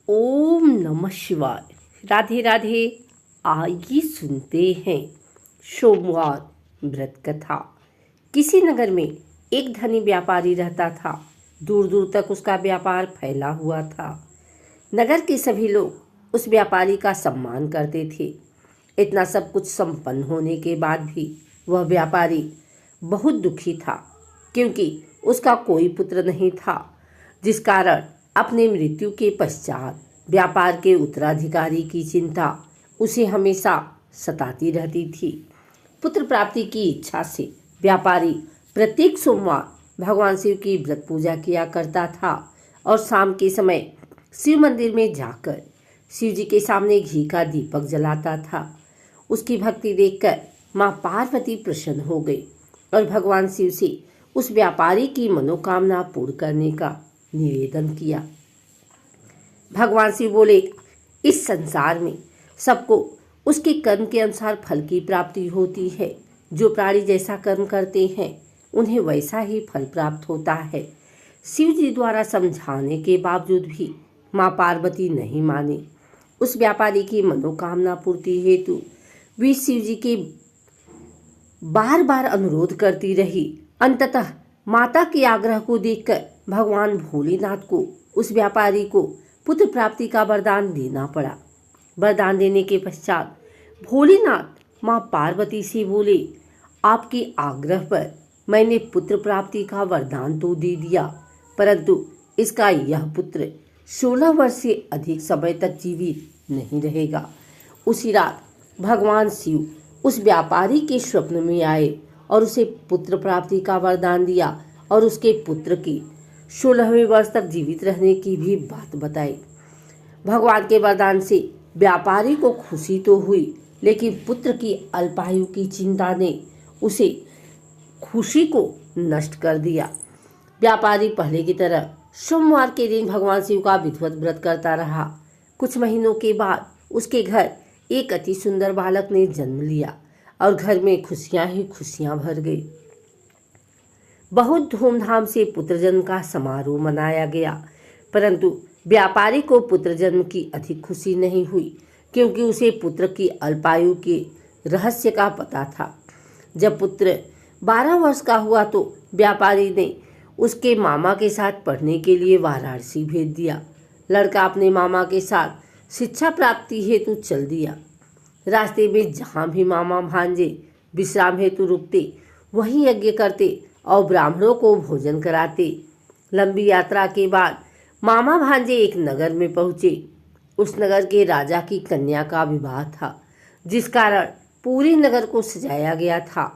ओम नमः शिवाय। राधे राधे। आइए सुनते हैं सोमवार व्रत कथा। किसी नगर में एक धनी व्यापारी रहता था। दूर दूर तक उसका व्यापार फैला हुआ था। नगर के सभी लोग उस व्यापारी का सम्मान करते थे। इतना सब कुछ संपन्न होने के बाद भी वह व्यापारी बहुत दुखी था, क्योंकि उसका कोई पुत्र नहीं था, जिस कारण अपने मृत्यु के पश्चात व्यापार के उत्तराधिकारी की चिंता उसे हमेशा सताती रहती थी। पुत्र प्राप्ति की इच्छा से व्यापारी प्रत्येक सोमवार भगवान शिव की व्रत पूजा किया करता था और शाम के समय शिव मंदिर में जाकर शिव जी के सामने घी का दीपक जलाता था। उसकी भक्ति देखकर माँ पार्वती प्रसन्न हो गई और भगवान शिव से उस व्यापारी की मनोकामना पूर्ण करने का निवेदन किया। भगवान शिव बोले, इस संसार में सबको उसके कर्म के अनुसार फल की प्राप्ति होती है। जो प्राणी जैसा कर्म करते हैं उन्हें वैसा ही फल प्राप्त होता है। शिव जी द्वारा समझाने के बावजूद भी माँ पार्वती नहीं मानी। उस व्यापारी की मनोकामना पूर्ति हेतु वे शिव जी के बार बार अनुरोध करती रही। अंततः माता के आग्रह को देखकर भगवान भोलेनाथ को उस व्यापारी को पुत्र प्राप्ति का वरदान देना पड़ा। वरदान देने के पश्चात भोलेनाथ माँ पार्वती से बोले, आपके आग्रह पर मैंने पुत्र प्राप्ति का वरदान तो दे दिया, परंतु इसका यह पुत्र 16 वर्ष से अधिक समय तक जीवित नहीं रहेगा। उसी रात भगवान शिव उस व्यापारी के स्वप्न में आए और उसे पुत्र प्राप्ति का वरदान दिया और उसके पुत्र की 16वें वर्ष तक जीवित रहने की भी बात बताई। भगवान के वरदान से व्यापारी को खुशी तो हुई, लेकिन पुत्र की अल्पायु की चिंता ने उसे खुशी को नष्ट कर दिया। व्यापारी पहले की तरह सोमवार के दिन भगवान शिव का विधिवत व्रत करता रहा। कुछ महीनों के बाद उसके घर एक अति सुंदर बालक ने जन्म लिया और घर में खुशियां ही खुशियां भर गई। बहुत धूमधाम से पुत्र जन्म का समारोह मनाया गया, परंतु व्यापारी को पुत्र जन्म की अधिक खुशी नहीं हुई, क्योंकि उसे पुत्र की अल्पायु के रहस्य का पता था। जब पुत्र 12 वर्ष का हुआ तो व्यापारी ने उसके मामा के साथ पढ़ने के लिए वाराणसी भेज दिया। लड़का अपने मामा के साथ शिक्षा प्राप्ति हेतु चल दिया। रास्ते में जहाँ भी मामा भांजे विश्राम हेतु रुकते, वहीं यज्ञ करते और ब्राह्मणों को भोजन कराते। लंबी यात्रा के बाद मामा भांजे एक नगर में पहुँचे। उस नगर के राजा की कन्या का विवाह था, जिस कारण पूरे नगर को सजाया गया था।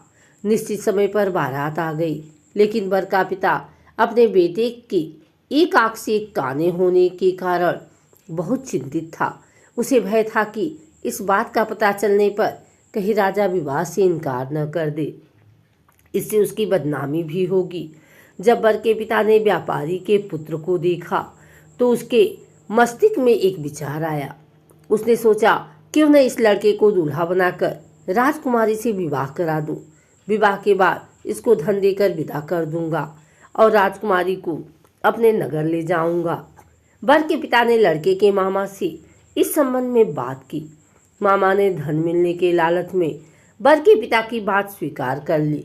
निश्चित समय पर बारात आ गई, लेकिन वर का पिता अपने बेटे की एक आंख से काने होने के कारण बहुत चिंतित था। उसे भय था कि इस बात का पता चलने पर कहीं राजा विवाह से इनकार न कर दे, इससे उसकी बदनामी भी होगी। जब वर के पिता ने व्यापारी के पुत्र को देखा तो उसके मस्तिष्क में एक विचार आया। उसने सोचा, क्यों न इस लड़के को दूल्हा बनाकर राजकुमारी से विवाह करा दूं। विवाह के बाद इसको धन देकर विदा कर दूंगा और राजकुमारी को अपने नगर ले जाऊंगा। वर के पिता ने लड़के के मामा से इस संबंध में बात की। मामा ने धन मिलने के लालच में वर के पिता की बात स्वीकार कर ली।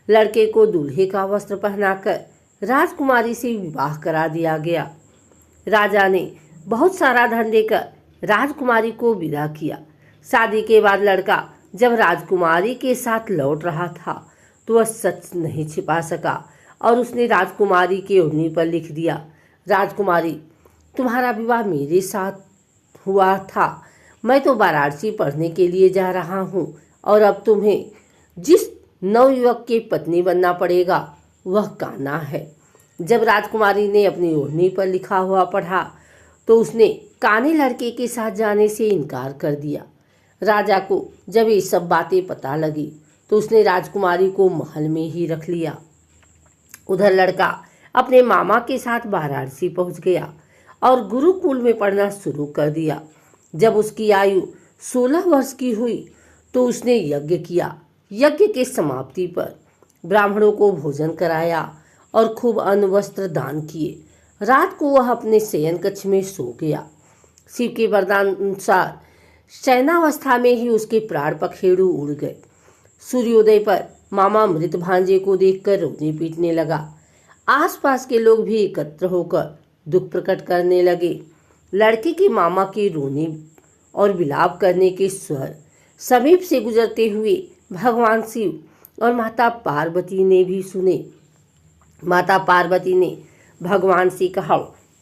लड़के को दूल्हे का वस्त्र पहनाकर राजकुमारी से विवाह करा दिया गया। राजा ने बहुत सारा धन देकर राजकुमारी को विदा किया। शादी के बाद लड़का जब राजकुमारी के साथ लौट रहा था तो वह सच नहीं छिपा सका और उसने राजकुमारी के ओढ़नी पर लिख दिया, राजकुमारी, तुम्हारा विवाह मेरे साथ हुआ था। मैं तो वाराणसी पढ़ने के लिए जा रहा हूँ और अब तुम्हें जिस नवयुवक की पत्नी बनना पड़ेगा वह कान्हा है। जब राजकुमारी ने अपनी ओढ़नी पर लिखा हुआ पढ़ा तो उसने काने लड़के के साथ जाने से इनकार कर दिया। राजा को जब ये सब बातें पता लगी तो उसने राजकुमारी को महल में ही रख लिया। उधर लड़का अपने मामा के साथ वाराणसी पहुंच गया और गुरुकुल में पढ़ना शुरू कर दिया। जब उसकी आयु 16 वर्ष की हुई तो उसने यज्ञ किया। यज्ञ के समाप्ति पर ब्राह्मणों को भोजन कराया और खूब अन्न वस्त्र दान किए। रात को वह अपने शयन कक्ष में सो गया। शिव के वरदान अनुसार शयनावस्था में ही उसके प्राण पखेरु उड़ गए। सूर्योदय पर मामा मृत भांजे को देखकर रोने पीटने लगा। आसपास के लोग भी एकत्र होकर दुख प्रकट करने लगे। लड़के के मामा के रोने और विलाप करने के स्वर समीप से गुजरते हुए भगवान शिव और माता पार्वती ने भी सुने। माता पार्वती ने भगवान से कहा,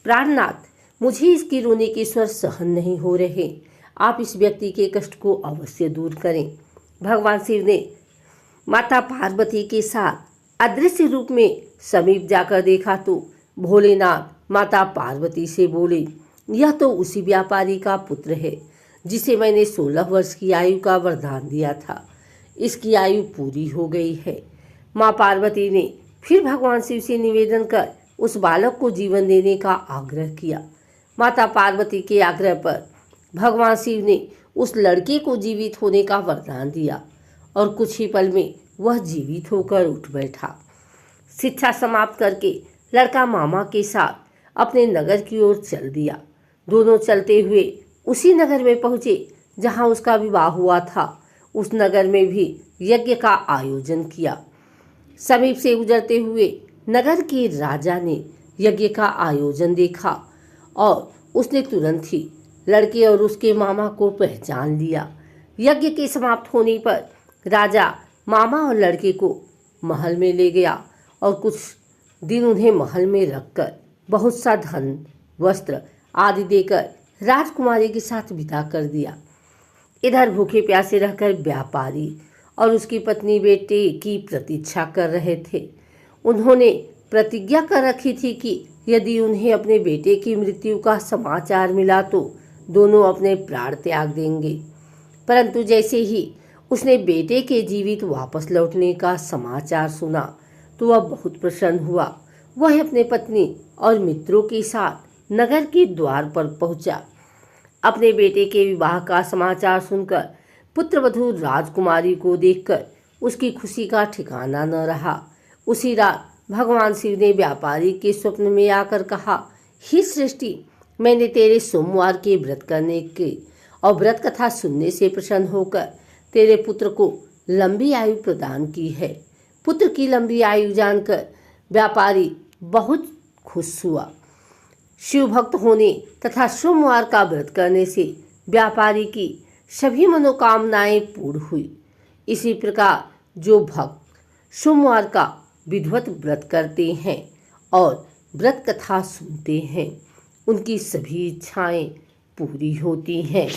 प्राणनाथ, मुझे इसके रोने के स्वर सहन नहीं हो रहे, आप इस व्यक्ति के कष्ट को अवश्य दूर करें। भगवान शिव ने माता पार्वती के साथ अदृश्य रूप में समीप जाकर देखा तो भोलेनाथ माता पार्वती से बोले, यह तो उसी व्यापारी का पुत्र है जिसे मैंने 16 वर्ष की आयु का वरदान दिया था। इसकी आयु पूरी हो गई है। माँ पार्वती ने फिर भगवान शिव से निवेदन कर उस बालक को जीवन देने का आग्रह किया। माता पार्वती के आग्रह पर भगवान शिव ने उस लड़के को जीवित होने का वरदान दिया और कुछ ही पल में वह जीवित होकर उठ बैठा। शिक्षा समाप्त करके लड़का मामा के साथ अपने नगर की ओर चल दिया। दोनों चलते हुए उसी नगर में पहुंचे जहां उसका विवाह हुआ था। उस नगर में भी यज्ञ का आयोजन किया। समीप से गुजरते हुए नगर के राजा ने यज्ञ का आयोजन देखा और उसने तुरंत ही लड़के और उसके मामा को पहचान लिया। यज्ञ के समाप्त होने पर राजा मामा और लड़के को महल में ले गया और कुछ दिन उन्हें महल में रखकर बहुत सा धन, वस्त्र आदि देकर राजकुमारी के साथ विदा कर दिया। इधर भूखे प्यासे रहकर व्यापारी और उसकी पत्नी बेटे की प्रतीक्षा कर रहे थे। उन्होंने प्रतिज्ञा कर रखी थी कि यदि उन्हें अपने बेटे की मृत्यु का समाचार मिला तो दोनों अपने प्राण त्याग देंगे। परंतु जैसे ही उसने बेटे के जीवित वापस लौटने का समाचार सुना तो वह बहुत प्रसन्न हुआ। वह अपने पत्नी और मित्रों के साथ नगर के द्वार पर पहुंचा। अपने बेटे के विवाह का समाचार सुनकर पुत्रवधू राजकुमारी को देखकर उसकी खुशी का ठिकाना न रहा। उसी रात भगवान शिव ने व्यापारी के स्वप्न में आकर कहा, हे सृष्टि, मैंने तेरे सोमवार के व्रत करने के और व्रत कथा सुनने से प्रसन्न होकर तेरे पुत्र को लंबी आयु प्रदान की है। पुत्र की लंबी आयु जानकर व्यापारी बहुत खुश हुआ। शिव भक्त होने तथा सोमवार का व्रत करने से व्यापारी की सभी मनोकामनाएं पूर्ण हुई। इसी प्रकार जो भक्त सोमवार का विधिवत व्रत करते हैं और व्रत कथा सुनते हैं उनकी सभी इच्छाएं पूरी होती हैं।